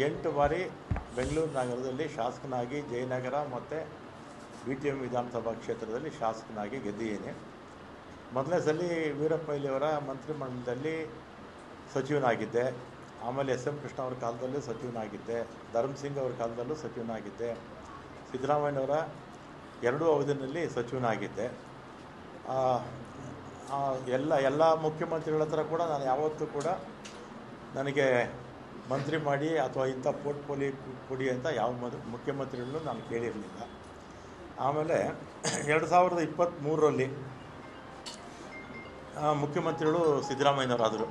ಎಂಟು ಬಾರಿ ಬೆಂಗಳೂರು ನಗರದಲ್ಲಿ ಶಾಸಕನಾಗಿ ಜಯನಗರ ಮತ್ತು BTM ವಿಧಾನಸಭಾ ಕ್ಷೇತ್ರದಲ್ಲಿ ಶಾಸಕನಾಗಿ ಗೆದ್ದಿದ್ದೇನೆ. ಮೊದಲನೇ ಸಲ ವೀರಪ್ಪ ಮೊಯ್ಲಿಯವರ ಮಂತ್ರಿಮಂಡಲದಲ್ಲಿ ಸಚಿವನಾಗಿದ್ದೆ. ಆಮೇಲೆ SM ಕೃಷ್ಣ ಅವರ ಕಾಲದಲ್ಲೂ ಸಚಿವನಾಗಿದ್ದೆ. ಧರ್ಮಸಿಂಗ್ ಅವರ ಕಾಲದಲ್ಲೂ ಸಚಿವನಾಗಿದ್ದೆ. ಸಿದ್ದರಾಮಯ್ಯನವರ ಎರಡೂ ಅವಧಿಯಲ್ಲಿ ಸಚಿವನಾಗಿದ್ದೆ. ಎಲ್ಲ ಮುಖ್ಯಮಂತ್ರಿಗಳ ಹತ್ರ ಕೂಡ ನಾನು ಯಾವತ್ತೂ ಕೂಡ ನನಗೆ ಮಂತ್ರಿ ಮಾಡಿ ಅಥವಾ ಇಂಥ ಪೋರ್ಟ್ಫೋಲಿಯೋ ಕೊಡಿ ಅಂತ ಯಾವ ಮುಖ್ಯಮಂತ್ರಿಗಳನ್ನೂ ನಾನು ಕೇಳಿರಲಿಲ್ಲ. ಆಮೇಲೆ 2023ರಲ್ಲಿ ಮುಖ್ಯಮಂತ್ರಿಗಳು ಸಿದ್ದರಾಮಯ್ಯನವರಾದರು.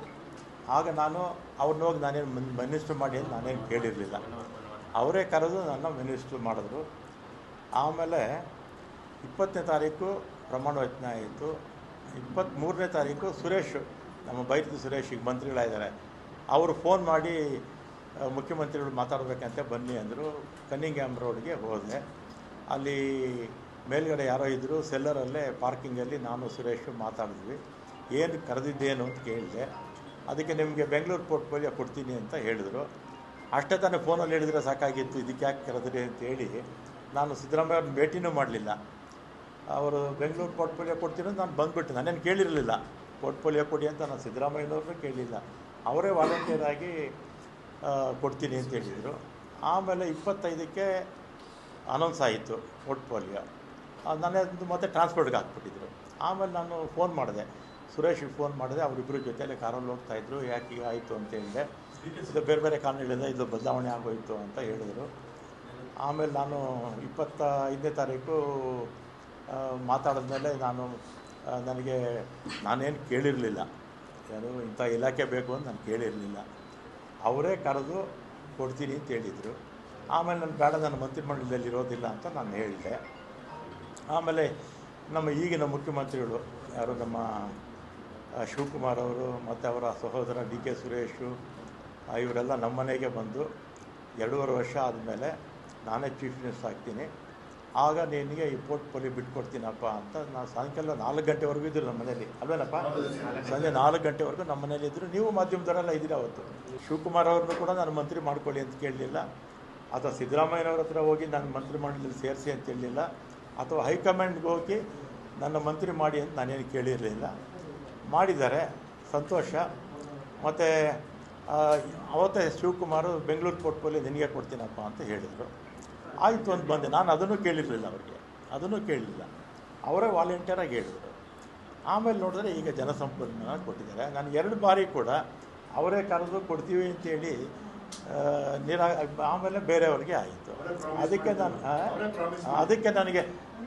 ಆಗ ನಾನು ಅವ್ರನ್ನ ಹೋಗಿ ನಾನೇನು ಮಿನಿಸ್ಟ್ರ್ ಮಾಡಿ ಅಂತ ನಾನೇನು ಕೇಳಿರಲಿಲ್ಲ. ಅವರೇ ಕರೆದು ನನ್ನ ಮಿನಿಸ್ಟ್ರ್ ಮಾಡಿದ್ರು. ಆಮೇಲೆ 20ನೇ ತಾರೀಕು ಪ್ರಮಾಣ ವಚನ ಆಯಿತು. 23ನೇ ತಾರೀಕು ಸುರೇಶ್, ನಮ್ಮ ಬೈರತಿ ಸುರೇಶ್ ಈಗ ಮಂತ್ರಿಗಳಾಗಿದ್ದಾರೆ, ಅವರು ಫೋನ್ ಮಾಡಿ ಮುಖ್ಯಮಂತ್ರಿಗಳು ಮಾತಾಡಬೇಕಂತೆ ಬನ್ನಿ ಅಂದರು. ಕನ್ನಿಂಗ್ಹ್ಯಾಮ್ ರೋಡ್ಗೆ ಹೋದೆ. ಅಲ್ಲಿ ಮೇಲ್ಗಡೆ ಯಾರೋ ಇದ್ದರು, ಸೆಲ್ಲರಲ್ಲೇ ಪಾರ್ಕಿಂಗಲ್ಲಿ ನಾನು ಸುರೇಶ್ ಮಾತಾಡಿದ್ವಿ. ಏನು ಕರೆದಿದ್ದೇನು ಅಂತ ಕೇಳಿದೆ. ಅದಕ್ಕೆ ನಿಮಗೆ ಬೆಂಗಳೂರು ಪೋರ್ಟ್ಫೋಲಿಯೋ ಕೊಡ್ತೀನಿ ಅಂತ ಹೇಳಿದರು. ಅಷ್ಟೇ ತಾನೇ ಫೋನಲ್ಲಿ ಹೇಳಿದರೆ ಸಾಕಾಗಿತ್ತು, ಇದಕ್ಕೆ ಯಾಕೆ ಕರೆದ್ರಿ ಅಂತೇಳಿ ನಾನು ಸಿದ್ದರಾಮಯ್ಯ ಅವ್ರನ್ನ ಭೇಟಿನೂ ಮಾಡಲಿಲ್ಲ. ಅವರು ಬೆಂಗಳೂರು ಪೋರ್ಟ್ಫೋಲಿಯೋ ಕೊಡ್ತೀನಿ ಅಂತ ನಾನು ಬಂದುಬಿಟ್ಟು ನಾನೇನು ಕೇಳಿರಲಿಲ್ಲ. ಪೋರ್ಟ್ಫೋಲಿಯೋ ಕೊಡಿ ಅಂತ ನಾನು ಸಿದ್ದರಾಮಯ್ಯನವ್ರನ್ನೂ ಕೇಳಲಿಲ್ಲ. ಅವರೇ ವಾಲಂಟಿಯರ್ ಆಗಿ ಕೊಡ್ತೀನಿ ಅಂತ ಹೇಳಿದರು. ಆಮೇಲೆ 25ಕ್ಕೆ ಅನೌನ್ಸ್ ಆಯಿತು ಪೋರ್ಟ್ಫೋಲಿಯೋ. ನನ್ನದು ಮತ್ತೆ ಟ್ರಾನ್ಸ್ಪೋರ್ಟ್ಗೆ ಹಾಕ್ಬಿಟ್ಟಿದ್ರು. ಆಮೇಲೆ ನಾನು ಫೋನ್ ಮಾಡಿದೆ, ಸುರೇಶ್ಗೆ ಫೋನ್ ಮಾಡಿದೆ. ಅವರಿಬ್ಬರು ಜೊತೆಯಲ್ಲೇ ಕಾರಲ್ಲಿ ಹೋಗ್ತಾಯಿದ್ರು. ಯಾಕೆ ಈಗ ಆಯಿತು ಅಂತ ಹೇಳಿದೆ. ಇದು ಬೇರೆ ಬೇರೆ ಕಾರಣಗಳಿದೆ, ಇದು ಬದಲಾವಣೆ ಆಗೋಯಿತು ಅಂತ ಹೇಳಿದರು. ಆಮೇಲೆ ನಾನು 25ನೇ ತಾರೀಕು ಮಾತಾಡಿದ್ಮೇಲೆ ನಾನೇನು ಕೇಳಿರಲಿಲ್ಲ, ಏನು ಇಂಥ ಇಲಾಖೆ ಬೇಕು ಅಂತ ನಾನು ಕೇಳಿರಲಿಲ್ಲ. ಅವರೇ ಕರೆದು ಕೊಡ್ತೀನಿ ಅಂತ ಹೇಳಿದರು. ಆಮೇಲೆ ನಾನು ಬೇಡ, ನನ್ನ ಮಂತ್ರಿಮಂಡಲದಲ್ಲಿ ಇರೋದಿಲ್ಲ ಅಂತ ನಾನು ಹೇಳಿದೆ. ಆಮೇಲೆ ನಮ್ಮ ಈಗಿನ ಮುಖ್ಯಮಂತ್ರಿಗಳು ಯಾರು, ನಮ್ಮ ಶಿವಕುಮಾರ್ ಅವರು ಮತ್ತು ಅವರ ಸಹೋದರ DK ಸುರೇಶು, ಇವರೆಲ್ಲ ನಮ್ಮ ಮನೆಗೆ ಬಂದು 2.5 ವರ್ಷ ಆದಮೇಲೆ ನಾನೇ ಚೀಫ್ ಮಿನಿಸ್ಟರ್ ಆಗ್ತೀನಿ, ಆಗ ನಿನಗೆ ಈ ಪೋರ್ಟ್ಫೋಲಿಯೋ ಬಿಟ್ಕೊಡ್ತೀನಪ್ಪ ಅಂತ. ನಾನು ಸಾಯಂಕಾಲ 4 ಗಂಟೆವರೆಗೂ ಇದ್ದರು ನಮ್ಮ ಮನೇಲಿ, ಅಲ್ವೇನಪ್ಪ? ಸಂಜೆ 4 ಗಂಟೆವರೆಗೂ ನಮ್ಮ ಮನೇಲಿ ಇದ್ದರು. ನೀವು ಮಾಧ್ಯಮದವರೆಲ್ಲ ಇದ್ದೀರ ಅವತ್ತು. ಶಿವಕುಮಾರ್ ಅವ್ರನ್ನೂ ಕೂಡ ನಾನು ಮಂತ್ರಿ ಮಾಡ್ಕೊಳ್ಳಿ ಅಂತ ಕೇಳಲಿಲ್ಲ, ಅಥವಾ ಸಿದ್ದರಾಮಯ್ಯನವ್ರ ಹತ್ರ ಹೋಗಿ ನನ್ನ ಮಂತ್ರಿಮಂಡಲದಲ್ಲಿ ಸೇರಿಸಿ ಅಂತ ಹೇಳಲಿಲ್ಲ, ಅಥವಾ ಹೈಕಮಾಂಡ್ಗೆ ಹೋಗಿ ನನ್ನ ಮಂತ್ರಿ ಮಾಡಿ ಅಂತ ನಾನೇನು ಕೇಳಿರಲಿಲ್ಲ. ಮಾಡಿದ್ದಾರೆ, ಸಂತೋಷ. ಮತ್ತು ಅವತ್ತೇ ಶಿವಕುಮಾರು ಬೆಂಗಳೂರು ಪೋರ್ಟ್ಫೋಲಿಯೋ ನಿನಗೆ ಕೊಡ್ತೀನಪ್ಪ ಅಂತ ಹೇಳಿದರು. ಆಯಿತು ಅಂತ ಬಂದೆ. ನಾನು ಅದನ್ನು ಕೇಳಿರಲಿಲ್ಲ, ಅವರಿಗೆ ಅದನ್ನು ಕೇಳಲಿಲ್ಲ. ಅವರೇ ವಾಲಂಟಿಯರಾಗಿ ಹೇಳಿದರು. ಆಮೇಲೆ ನೋಡಿದ್ರೆ ಈಗ ಜಲಸಂಪನ್ಮೂಲ ಕೊಟ್ಟಿದ್ದಾರೆ. ನಾನು 2 ಬಾರಿ ಕೂಡ ಅವರೇ ಕರೆದು ಕೊಡ್ತೀವಿ ಅಂತೇಳಿ ಆಮೇಲೆ ಬೇರೆಯವ್ರಿಗೆ ಆಯಿತು. ಅದಕ್ಕೆ ನನಗೆ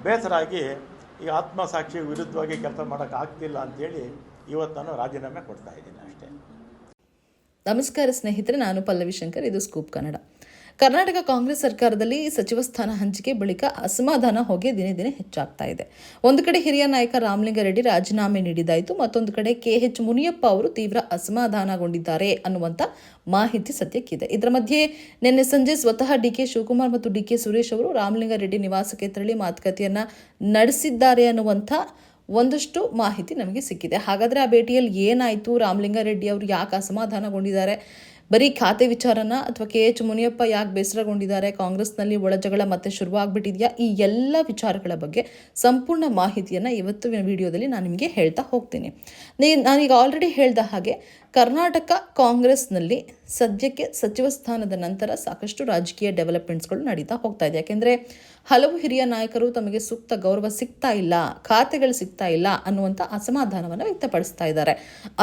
ಬೇಸರ ಆಗಿ ಈ ಆತ್ಮಸಾಕ್ಷಿ ವಿರುದ್ಧವಾಗಿ ಕೆಲಸ ಮಾಡೋಕ್ಕಾಗ್ತಿಲ್ಲ ಅಂಥೇಳಿ ಇವತ್ತು ನಾನು ರಾಜೀನಾಮೆ ಕೊಡ್ತಾಯಿದ್ದೀನಿ ಅಷ್ಟೇ. ನಮಸ್ಕಾರ ಸ್ನೇಹಿತರೆ, ನಾನು ಪಲ್ಲವಿ ಶಂಕರ್, ಇದು ಸ್ಕೂಪ್ ಕನ್ನಡ. ಕರ್ನಾಟಕ ಕಾಂಗ್ರೆಸ್ ಸರ್ಕಾರದಲ್ಲಿ ಸಚಿವ ಸ್ಥಾನ ಹಂಚಿಕೆ ಬಳಿಕ ಅಸಮಾಧಾನ ಹೊಗೆ ದಿನೇ ದಿನೇ ಹೆಚ್ಚಾಗ್ತಾ ಇದೆ. ಒಂದು ಕಡೆ ಹಿರಿಯ ನಾಯಕ ರಾಮಲಿಂಗಾರೆಡ್ಡಿ ರಾಜೀನಾಮೆ ನೀಡಿದ್ದಾಯಿತು, ಮತ್ತೊಂದು ಕಡೆ KH ಮುನಿಯಪ್ಪ ಅವರು ತೀವ್ರ ಅಸಮಾಧಾನಗೊಂಡಿದ್ದಾರೆ ಅನ್ನುವಂಥ ಮಾಹಿತಿ ಸದ್ಯಕ್ಕಿದೆ. ಇದರ ಮಧ್ಯೆ ನಿನ್ನೆ ಸಂಜೆ ಸ್ವತಃ DK ಶಿವಕುಮಾರ್ ಮತ್ತು DK ಸುರೇಶ್ ಅವರು ರಾಮಲಿಂಗಾರೆಡ್ಡಿ ನಿವಾಸಕ್ಕೆ ತೆರಳಿ ಮಾತುಕತೆಯನ್ನು ನಡೆಸಿದ್ದಾರೆ ಅನ್ನುವಂಥ ಒಂದಷ್ಟು ಮಾಹಿತಿ ನಮಗೆ ಸಿಕ್ಕಿದೆ. ಹಾಗಾದರೆ ಆ ಭೇಟಿಯಲ್ಲಿ ಏನಾಯಿತು, ರಾಮಲಿಂಗಾರೆಡ್ಡಿ ಅವರು ಯಾಕೆ ಅಸಮಾಧಾನಗೊಂಡಿದ್ದಾರೆ, ಬರೀ ಖಾತೆ ವಿಚಾರನ ಅಥವಾ KH ಮುನಿಯಪ್ಪ ಯಾಕೆ ಬೇಸರಗೊಂಡಿದ್ದಾರೆ, ಕಾಂಗ್ರೆಸ್ನಲ್ಲಿ ಒಳಜಗಳ ಮತ್ತೆ ಶುರುವಾಗ್ಬಿಟ್ಟಿದೆಯಾ, ಈ ಎಲ್ಲ ವಿಚಾರಗಳ ಬಗ್ಗೆ ಸಂಪೂರ್ಣ ಮಾಹಿತಿಯನ್ನು ಇವತ್ತು ವಿಡಿಯೋದಲ್ಲಿ ನಾನು ನಿಮಗೆ ಹೇಳ್ತಾ ಹೋಗ್ತೀನಿ. ನಾನೀಗ ಆಲ್ರೆಡಿ ಹೇಳ್ದ ಹಾಗೆ ಕರ್ನಾಟಕ ಕಾಂಗ್ರೆಸ್ನಲ್ಲಿ ಸದ್ಯಕ್ಕೆ ಸಚಿವ ಸ್ಥಾನದ ನಂತರ ಸಾಕಷ್ಟು ರಾಜಕೀಯ ಡೆವಲಪ್ಮೆಂಟ್ಸ್ಗಳು ನಡೀತಾ ಹೋಗ್ತಾ ಇದೆ. ಯಾಕೆಂದರೆ ಹಲವು ಹಿರಿಯ ನಾಯಕರು ತಮಗೆ ಸೂಕ್ತ ಗೌರವ ಸಿಗ್ತಾ ಇಲ್ಲ, ಖಾತೆಗಳು ಸಿಗ್ತಾ ಇಲ್ಲ ಅನ್ನುವಂಥ ಅಸಮಾಧಾನವನ್ನು ವ್ಯಕ್ತಪಡಿಸ್ತಾ ಇದ್ದಾರೆ.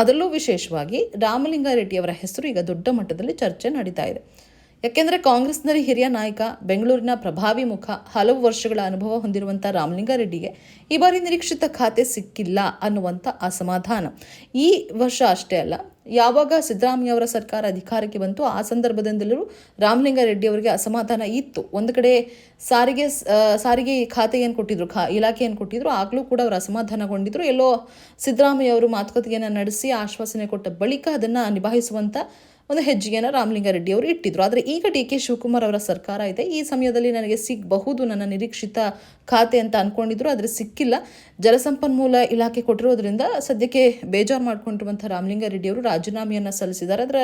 ಅದರಲ್ಲೂ ವಿಶೇಷವಾಗಿ ರಾಮಲಿಂಗಾರೆಡ್ಡಿಯವರ ಹೆಸರು ಈಗ ದೊಡ್ಡ ಮಟ್ಟದಲ್ಲಿ ಚರ್ಚೆ ನಡೀತಾ ಇದೆ. ಯಾಕೆಂದರೆ ಕಾಂಗ್ರೆಸ್ನಲ್ಲಿ ಹಿರಿಯ ನಾಯಕ, ಬೆಂಗಳೂರಿನ ಪ್ರಭಾವಿ ಮುಖ, ಹಲವು ವರ್ಷಗಳ ಅನುಭವ ಹೊಂದಿರುವಂಥ ರಾಮಲಿಂಗಾರೆಡ್ಡಿಗೆ ಈ ಬಾರಿ ನಿರೀಕ್ಷಿತ ಖಾತೆ ಸಿಕ್ಕಿಲ್ಲ ಅನ್ನುವಂಥ ಅಸಮಾಧಾನ. ಈ ವರ್ಷ ಅಷ್ಟೇ ಅಲ್ಲ, ಯಾವಾಗ ಸಿದ್ದರಾಮಯ್ಯ ಅವರ ಸರ್ಕಾರ ಅಧಿಕಾರಕ್ಕೆ ಬಂತು ಆ ಸಂದರ್ಭದಿಂದಲೂ ರಾಮಲಿಂಗಾರೆಡ್ಡಿ ಅವರಿಗೆ ಅಸಮಾಧಾನ ಇತ್ತು. ಒಂದು ಕಡೆ ಸಾರಿಗೆ ಖಾತೆ ಏನು ಕೊಟ್ಟಿದ್ರು, ಇಲಾಖೆ ಏನು ಕೊಟ್ಟಿದ್ರು, ಆಗಲೂ ಕೂಡ ಅವರು ಅಸಮಾಧಾನಗೊಂಡಿದ್ರು. ಎಲ್ಲೋ ಸಿದ್ದರಾಮಯ್ಯ ಅವರು ಮಾತುಕತೆಯನ್ನು ನಡೆಸಿ ಆಶ್ವಾಸನೆ ಕೊಟ್ಟ ಬಳಿಕ ಅದನ್ನು ನಿಭಾಯಿಸುವಂಥ ಒಂದು ಹೆಜ್ಜೆಯನ್ನು ರಾಮಲಿಂಗಾರೆಡ್ಡಿ ಅವರು ಇಟ್ಟಿದ್ರು. ಆದರೆ ಈಗ ಡಿ ಕೆ ಶಿವಕುಮಾರ್ ಅವರ ಸರ್ಕಾರ ಇದೆ, ಈ ಸಮಯದಲ್ಲಿ ನನಗೆ ಸಿಗಬಹುದು ನನ್ನ ನಿರೀಕ್ಷಿತ ಖಾತೆ ಅಂತ ಅಂದ್ಕೊಂಡಿದ್ರು, ಆದರೆ ಸಿಕ್ಕಿಲ್ಲ. ಜಲಸಂಪನ್ಮೂಲ ಇಲಾಖೆ ಕೊಟ್ಟಿರೋದ್ರಿಂದ ಸದ್ಯಕ್ಕೆ ಬೇಜಾರು ಮಾಡ್ಕೊಂಡಿರುವಂಥ ರಾಮಲಿಂಗಾರೆಡ್ಡಿ ಅವರು ರಾಜೀನಾಮೆಯನ್ನು ಸಲ್ಲಿಸಿದ್ದಾರೆ. ಆದರೆ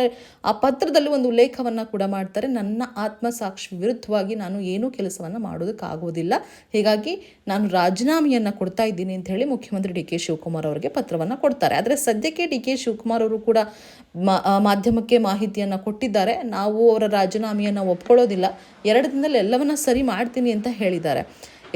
ಆ ಪತ್ರದಲ್ಲಿ ಒಂದು ಉಲ್ಲೇಖವನ್ನು ಕೂಡ ಮಾಡ್ತಾರೆ, ನನ್ನ ಆತ್ಮಸಾಕ್ಷಿ ವಿರುದ್ಧವಾಗಿ ನಾನು ಏನೂ ಕೆಲಸವನ್ನು ಮಾಡೋದಕ್ಕಾಗೋದಿಲ್ಲ, ಹೀಗಾಗಿ ನಾನು ರಾಜೀನಾಮೆಯನ್ನು ಕೊಡ್ತಾ ಇದ್ದೀನಿ ಅಂತ ಹೇಳಿ ಮುಖ್ಯಮಂತ್ರಿ ಡಿ ಕೆ ಶಿವಕುಮಾರ್ ಅವರಿಗೆ ಪತ್ರವನ್ನು ಕೊಡ್ತಾರೆ. ಆದರೆ ಸದ್ಯಕ್ಕೆ ಡಿ ಕೆ ಶಿವಕುಮಾರ್ ಅವರು ಕೂಡ ಮಾಧ್ಯಮಕ್ಕೆ ಮಾಹಿತಿಯನ್ನು ಕೊಟ್ಟಿದ್ದಾರೆ, ನಾವು ಅವರ ರಾಜೀನಾಮೆಯನ್ನು ಒಪ್ಕೊಳ್ಳೋದಿಲ್ಲ, 2 ದಿನದಲ್ಲಿ ಎಲ್ಲವನ್ನ ಸರಿ ಮಾಡ್ತೀನಿ ಅಂತ ಹೇಳಿದ್ದಾರೆ.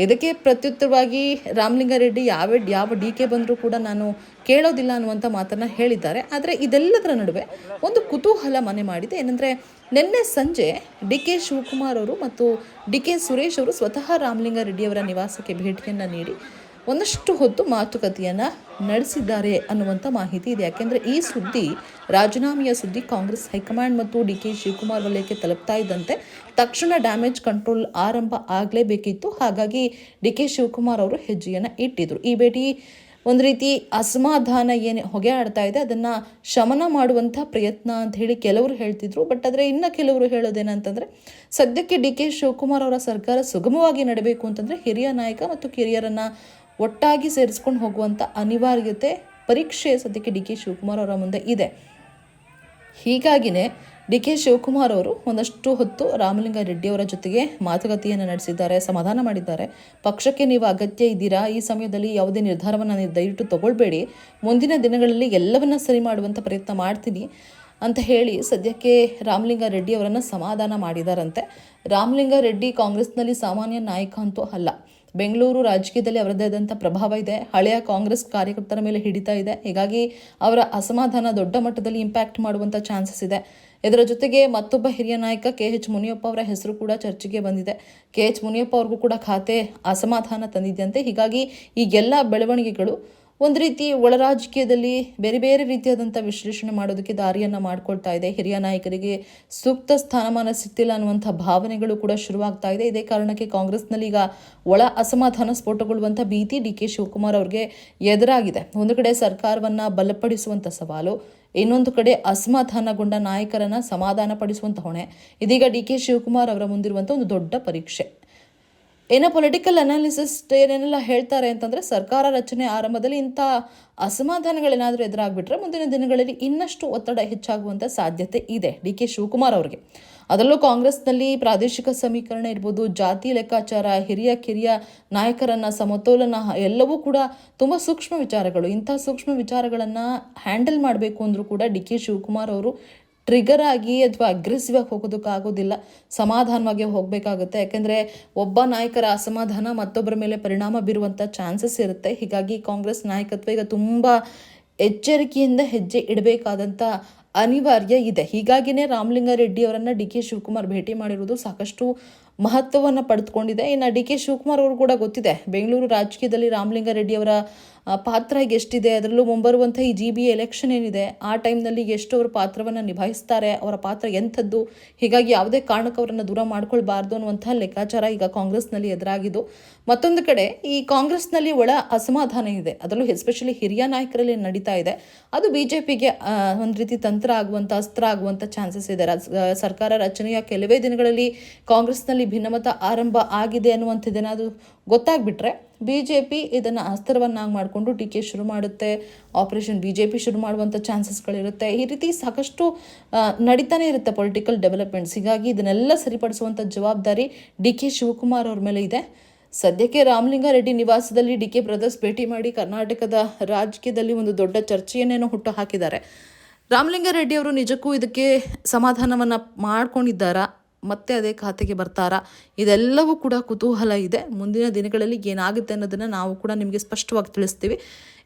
ಇದಕ್ಕೆ ಪ್ರತ್ಯುತ್ತರವಾಗಿ ರಾಮಲಿಂಗಾರೆಡ್ಡಿ ಯಾವ ಡಿ ಕೆ ಬಂದರೂ ಕೂಡ ನಾನು ಕೇಳೋದಿಲ್ಲ ಅನ್ನುವಂಥ ಮಾತನ್ನು ಹೇಳಿದ್ದಾರೆ. ಆದರೆ ಇದೆಲ್ಲದರ ನಡುವೆ ಒಂದು ಕುತೂಹಲ ಮನೆ ಮಾಡಿದೆ. ಏನಂದರೆ ನಿನ್ನೆ ಸಂಜೆ ಡಿ ಕೆ ಶಿವಕುಮಾರ್ ಅವರು ಮತ್ತು ಡಿ ಕೆ ಸುರೇಶ್ ಅವರು ಸ್ವತಃ ರಾಮಲಿಂಗಾರೆಡ್ಡಿಯವರ ನಿವಾಸಕ್ಕೆ ಭೇಟಿಯನ್ನು ನೀಡಿ ಒಂದಷ್ಟು ಹೊತ್ತು ಮಾತುಕತೆಯನ್ನು ನಡೆಸಿದ್ದಾರೆ ಅನ್ನುವಂಥ ಮಾಹಿತಿ ಇದೆ. ಯಾಕೆಂದರೆ ಈ ಸುದ್ದಿ, ರಾಜೀನಾಮೆಯ ಸುದ್ದಿ ಕಾಂಗ್ರೆಸ್ ಹೈಕಮಾಂಡ್ ಮತ್ತು ಡಿ ಕೆ ಶಿವಕುಮಾರ್ ವಲಯಕ್ಕೆ ತಲುಪ್ತಾ ಇದ್ದಂತೆ ತಕ್ಷಣ ಡ್ಯಾಮೇಜ್ ಕಂಟ್ರೋಲ್ ಆರಂಭ ಆಗಲೇಬೇಕಿತ್ತು. ಹಾಗಾಗಿ ಡಿ ಕೆ ಶಿವಕುಮಾರ್ ಅವರು ಹೆಜ್ಜೆಯನ್ನು ಇಟ್ಟಿದ್ರು. ಈ ಭೇಟಿ ಒಂದು ರೀತಿ ಅಸಮಾಧಾನ ಏನು ಹೊಗೆ ಆಡ್ತಾ ಇದೆ ಅದನ್ನು ಶಮನ ಮಾಡುವಂಥ ಪ್ರಯತ್ನ ಅಂತ ಹೇಳಿ ಕೆಲವರು ಹೇಳ್ತಿದ್ರು. ಬಟ್ ಆದರೆ ಇನ್ನು ಕೆಲವರು ಹೇಳೋದೇನಂತಂದರೆ, ಸದ್ಯಕ್ಕೆ ಡಿ ಕೆ ಶಿವಕುಮಾರ್ ಅವರ ಸರ್ಕಾರ ಸುಗಮವಾಗಿ ನಡೆಯಬೇಕು ಅಂತಂದರೆ ಹಿರಿಯ ನಾಯಕ ಮತ್ತು ಕಿರಿಯರನ್ನು ಒಟ್ಟಾಗಿ ಸೇರಿಸ್ಕೊಂಡು ಹೋಗುವಂಥ ಅನಿವಾರ್ಯತೆ, ಪರೀಕ್ಷೆ ಸದ್ಯಕ್ಕೆ ಡಿ ಕೆ ಶಿವಕುಮಾರ್ ಅವರ ಮುಂದೆ ಇದೆ. ಹೀಗಾಗಿಯೇ ಡಿ ಕೆ ಶಿವಕುಮಾರ್ ಅವರು ಒಂದಷ್ಟು ಹೊತ್ತು ರಾಮಲಿಂಗಾರೆಡ್ಡಿಯವರ ಜೊತೆಗೆ ಮಾತುಕತೆಯನ್ನು ನಡೆಸಿದ್ದಾರೆ, ಸಮಾಧಾನ ಮಾಡಿದ್ದಾರೆ. ಪಕ್ಷಕ್ಕೆ ನೀವು ಅಗತ್ಯ ಇದ್ದೀರಾ, ಈ ಸಮಯದಲ್ಲಿ ಯಾವುದೇ ನಿರ್ಧಾರವನ್ನು ನೀವು ದಯವಿಟ್ಟು ತಗೊಳ್ಬೇಡಿ, ಮುಂದಿನ ದಿನಗಳಲ್ಲಿ ಎಲ್ಲವನ್ನ ಸರಿ ಮಾಡುವಂಥ ಪ್ರಯತ್ನ ಮಾಡ್ತೀನಿ ಅಂತ ಹೇಳಿ ಸದ್ಯಕ್ಕೆ ರಾಮಲಿಂಗಾರೆಡ್ಡಿ ಅವರನ್ನು ಸಮಾಧಾನ ಮಾಡಿದಾರಂತೆ. ರಾಮಲಿಂಗಾರೆಡ್ಡಿ ಕಾಂಗ್ರೆಸ್ನಲ್ಲಿ ಸಾಮಾನ್ಯ ನಾಯಕ ಅಂತೂ ಅಲ್ಲ. ಬೆಂಗಳೂರು ರಾಜಕೀಯದಲ್ಲಿ ಅವರದೇ ಆದಂಥ ಪ್ರಭಾವ ಇದೆ, ಹಳೆಯ ಕಾಂಗ್ರೆಸ್ ಕಾರ್ಯಕರ್ತರ ಮೇಲೆ ಹಿಡಿತಾ ಇದೆ. ಹೀಗಾಗಿ ಅವರ ಅಸಮಾಧಾನ ದೊಡ್ಡ ಮಟ್ಟದಲ್ಲಿ ಇಂಪ್ಯಾಕ್ಟ್ ಮಾಡುವಂಥ ಚಾನ್ಸಸ್ ಇದೆ. ಇದರ ಜೊತೆಗೆ ಮತ್ತೊಬ್ಬ ಹಿರಿಯ ನಾಯಕ KH ಮುನಿಯಪ್ಪ ಅವರ ಹೆಸರು ಕೂಡ ಚರ್ಚೆಗೆ ಬಂದಿದೆ. KH ಮುನಿಯಪ್ಪ ಅವ್ರಿಗೂ ಕೂಡ ಖಾತೆ ಅಸಮಾಧಾನ ತಂದಿದ್ದಂತೆ. ಹೀಗಾಗಿ ಈಗೆಲ್ಲ ಬೆಳವಣಿಗೆಗಳು ಒಂದು ರೀತಿ ಒಳ ರಾಜಕೀಯದಲ್ಲಿ ಬೇರೆ ಬೇರೆ ರೀತಿಯಾದಂಥ ವಿಶ್ಲೇಷಣೆ ಮಾಡೋದಕ್ಕೆ ದಾರಿಯನ್ನು ಮಾಡಿಕೊಳ್ತಾ ಇದೆ. ಹಿರಿಯ ನಾಯಕರಿಗೆ ಸೂಕ್ತ ಸ್ಥಾನಮಾನ ಸಿಗ್ತಿಲ್ಲ ಅನ್ನುವಂಥ ಭಾವನೆಗಳು ಕೂಡ ಶುರುವಾಗ್ತಾ ಇದೆ. ಇದೇ ಕಾರಣಕ್ಕೆ ಕಾಂಗ್ರೆಸ್ನಲ್ಲಿ ಈಗ ಒಳ ಅಸಮಾಧಾನ ಸ್ಫೋಟಗೊಳ್ಳುವಂಥ ಭೀತಿ ಡಿ ಕೆ ಶಿವಕುಮಾರ್ ಅವ್ರಿಗೆ ಎದುರಾಗಿದೆ. ಒಂದು ಕಡೆ ಸರ್ಕಾರವನ್ನು ಬಲಪಡಿಸುವಂಥ ಸವಾಲು, ಇನ್ನೊಂದು ಕಡೆ ಅಸಮಾಧಾನಗೊಂಡ ನಾಯಕರನ್ನು ಸಮಾಧಾನ ಪಡಿಸುವಂಥ ಹೊಣೆ. ಇದೀಗ ಡಿ ಕೆ ಶಿವಕುಮಾರ್ ಅವರ ಮುಂದಿರುವಂಥ ಒಂದು ದೊಡ್ಡ ಪರೀಕ್ಷೆ. ಏನೋ ಪೊಲಿಟಿಕಲ್ ಅನಾಲಿಸಿಸ್ಟ್ ಏನೇನೆಲ್ಲ ಹೇಳ್ತಾರೆ ಅಂತಂದರೆ, ಸರ್ಕಾರ ರಚನೆ ಆರಂಭದಲ್ಲಿ ಇಂಥ ಅಸಮಾಧಾನಗಳೇನಾದರೂ ಎದುರಾಗ್ಬಿಟ್ರೆ ಮುಂದಿನ ದಿನಗಳಲ್ಲಿ ಇನ್ನಷ್ಟು ಒತ್ತಡ ಹೆಚ್ಚಾಗುವಂಥ ಸಾಧ್ಯತೆ ಇದೆ ಡಿ ಕೆ ಶಿವಕುಮಾರ್ ಅವರಿಗೆ. ಅದರಲ್ಲೂ ಕಾಂಗ್ರೆಸ್ನಲ್ಲಿ ಪ್ರಾದೇಶಿಕ ಸಮೀಕರಣ ಇರ್ಬೋದು, ಜಾತಿ ಲೆಕ್ಕಾಚಾರ, ಹಿರಿಯ ಕಿರಿಯ ನಾಯಕರನ್ನು ಸಮತೋಲನ, ಎಲ್ಲವೂ ಕೂಡ ತುಂಬ ಸೂಕ್ಷ್ಮ ವಿಚಾರಗಳು. ಇಂಥ ಸೂಕ್ಷ್ಮ ವಿಚಾರಗಳನ್ನು ಹ್ಯಾಂಡಲ್ ಮಾಡಬೇಕು ಅಂದರೂ ಕೂಡ ಡಿ ಕೆ ಶಿವಕುಮಾರ್ ಅವರು ಟ್ರಿಗರ್ ಆಗಿ ಅಥವಾ ಅಗ್ರೆಸಿವ್ ಆಗಿ ಹೋಗೋದಕ್ಕಾಗೋದಿಲ್ಲ, ಸಮಾಧಾನವಾಗಿ ಹೋಗಬೇಕಾಗುತ್ತೆ. ಯಾಕೆಂದರೆ ಒಬ್ಬ ನಾಯಕರ ಅಸಮಾಧಾನ ಮತ್ತೊಬ್ಬರ ಮೇಲೆ ಪರಿಣಾಮ ಬೀರುವಂಥ ಚಾನ್ಸಸ್ ಇರುತ್ತೆ. ಹೀಗಾಗಿ ಕಾಂಗ್ರೆಸ್ ನಾಯಕತ್ವ ಈಗ ತುಂಬ ಎಚ್ಚರಿಕೆಯಿಂದ ಹೆಜ್ಜೆ ಇಡಬೇಕಾದಂಥ ಅನಿವಾರ್ಯ ಇದೆ. ಹೀಗಾಗಿಯೇ ರಾಮಲಿಂಗಾರೆಡ್ಡಿ ಅವರನ್ನು ಡಿ ಕೆ ಶಿವಕುಮಾರ್ ಭೇಟಿ ಮಾಡಿರುವುದು ಸಾಕಷ್ಟು ಮಹತ್ವವನ್ನು ಪಡೆದುಕೊಂಡಿದೆ. ಇನ್ನು ಡಿ ಕೆ ಶಿವಕುಮಾರ್ ಅವರು ಕೂಡ ಗೊತ್ತಿದೆ ಬೆಂಗಳೂರು ರಾಜಕೀಯದಲ್ಲಿ ರಾಮಲಿಂಗಾರೆಡ್ಡಿ ಅವರ ಪಾತ್ರ ಈಗ ಎಷ್ಟಿದೆ, ಅದರಲ್ಲೂ ಮುಂಬರುವಂಥ ಈ GB ಎಲೆಕ್ಷನ್ ಏನಿದೆ ಆ ಟೈಮ್ನಲ್ಲಿ ಎಷ್ಟು ಅವರ ಪಾತ್ರವನ್ನು ನಿಭಾಯಿಸ್ತಾರೆ, ಅವರ ಪಾತ್ರ ಎಂಥದ್ದು, ಹೀಗಾಗಿ ಯಾವುದೇ ಕಾರಣಕ್ಕೆ ಅವರನ್ನು ದೂರ ಮಾಡ್ಕೊಳ್ಬಾರ್ದು ಅನ್ನುವಂಥ ಲೆಕ್ಕಾಚಾರ ಈಗ ಕಾಂಗ್ರೆಸ್ನಲ್ಲಿ ಎದುರಾಗಿದ್ದು. ಮತ್ತೊಂದು ಕಡೆ ಈ ಕಾಂಗ್ರೆಸ್ನಲ್ಲಿ ಒಳ ಅಸಮಾಧಾನ ಇದೆ, ಅದರಲ್ಲೂ ಎಸ್ಪೆಷಲಿ ಹಿರಿಯ ನಾಯಕರಲ್ಲಿ ನಡೀತಾ ಇದೆ. ಅದು BJPಗೆ ಒಂದು ರೀತಿ ತಂತ್ರ ಆಗುವಂಥ, ಅಸ್ತ್ರ ಆಗುವಂಥ ಚಾನ್ಸಸ್ ಇದೆ. ಸರ್ಕಾರ ರಚನೆಯ ಕೆಲವೇ ದಿನಗಳಲ್ಲಿ ಕಾಂಗ್ರೆಸ್ನಲ್ಲಿ ಭಿನ್ನಮತ ಆರಂಭ ಆಗಿದೆ ಅನ್ನುವಂಥದ್ದೇನಾದರೂ ಗೊತ್ತಾಗ್ಬಿಟ್ರೆ BJP ಇದನ್ನು ಅಸ್ತ್ರವನ್ನಾಗಿ ಮಾಡಿಕೊಂಡು ಟೀಕೆ ಶುರು ಮಾಡುತ್ತೆ, ಆಪರೇಷನ್ BJP ಶುರು ಮಾಡುವಂಥ ಚಾನ್ಸಸ್ಗಳಿರುತ್ತೆ. ಈ ರೀತಿ ಸಾಕಷ್ಟು ನಡೀತಾನೆ ಇರುತ್ತೆ ಪೊಲಿಟಿಕಲ್ ಡೆವಲಪ್ಮೆಂಟ್ಸ್. ಹೀಗಾಗಿ ಇದನ್ನೆಲ್ಲ ಸರಿಪಡಿಸುವಂಥ ಜವಾಬ್ದಾರಿ ಡಿ ಕೆ ಶಿವಕುಮಾರ್ ಅವ್ರ ಮೇಲೆ ಇದೆ. ಸದ್ಯಕ್ಕೆ ರಾಮಲಿಂಗಾರೆಡ್ಡಿ ನಿವಾಸದಲ್ಲಿ ಡಿ ಕೆ ಬ್ರದರ್ಸ್ ಭೇಟಿ ಮಾಡಿ ಕರ್ನಾಟಕದ ರಾಜಕೀಯದಲ್ಲಿ ಒಂದು ದೊಡ್ಡ ಚರ್ಚೆಯನ್ನೇನೋ ಹುಟ್ಟು ಹಾಕಿದ್ದಾರೆ. ರಾಮಲಿಂಗಾರೆಡ್ಡಿ ಅವರು ನಿಜಕ್ಕೂ ಇದಕ್ಕೆ ಸಮಾಧಾನವನ್ನು ಮಾಡ್ಕೊಂಡಿದ್ದಾರಾ, ಮತ್ತೆ ಅದೇ ಖಾತೆಗೆ ಬರ್ತಾರಾ, ಇದೆಲ್ಲವೂ ಕೂಡ ಕುತೂಹಲ ಇದೆ. ಮುಂದಿನ ದಿನಗಳಲ್ಲಿ ಏನಾಗುತ್ತೆ ಅನ್ನೋದನ್ನು ನಾವು ಕೂಡ ನಿಮಗೆ ಸ್ಪಷ್ಟವಾಗಿ ತಿಳಿಸ್ತೀವಿ.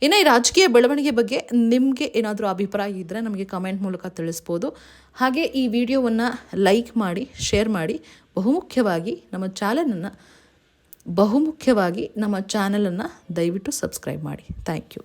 ಇನ್ನು ಈ ರಾಜಕೀಯ ಬೆಳವಣಿಗೆ ಬಗ್ಗೆ ನಿಮಗೆ ಏನಾದರೂ ಅಭಿಪ್ರಾಯ ಇದ್ದರೆ ನಮಗೆ ಕಮೆಂಟ್ ಮೂಲಕ ತಿಳಿಸ್ಬೋದು. ಹಾಗೆ ಈ ವಿಡಿಯೋವನ್ನು ಲೈಕ್ ಮಾಡಿ, ಶೇರ್ ಮಾಡಿ, ಬಹುಮುಖ್ಯವಾಗಿ ನಮ್ಮ ಚಾನಲನ್ನು ದಯವಿಟ್ಟು ಸಬ್ಸ್ಕ್ರೈಬ್ ಮಾಡಿ. Thank you.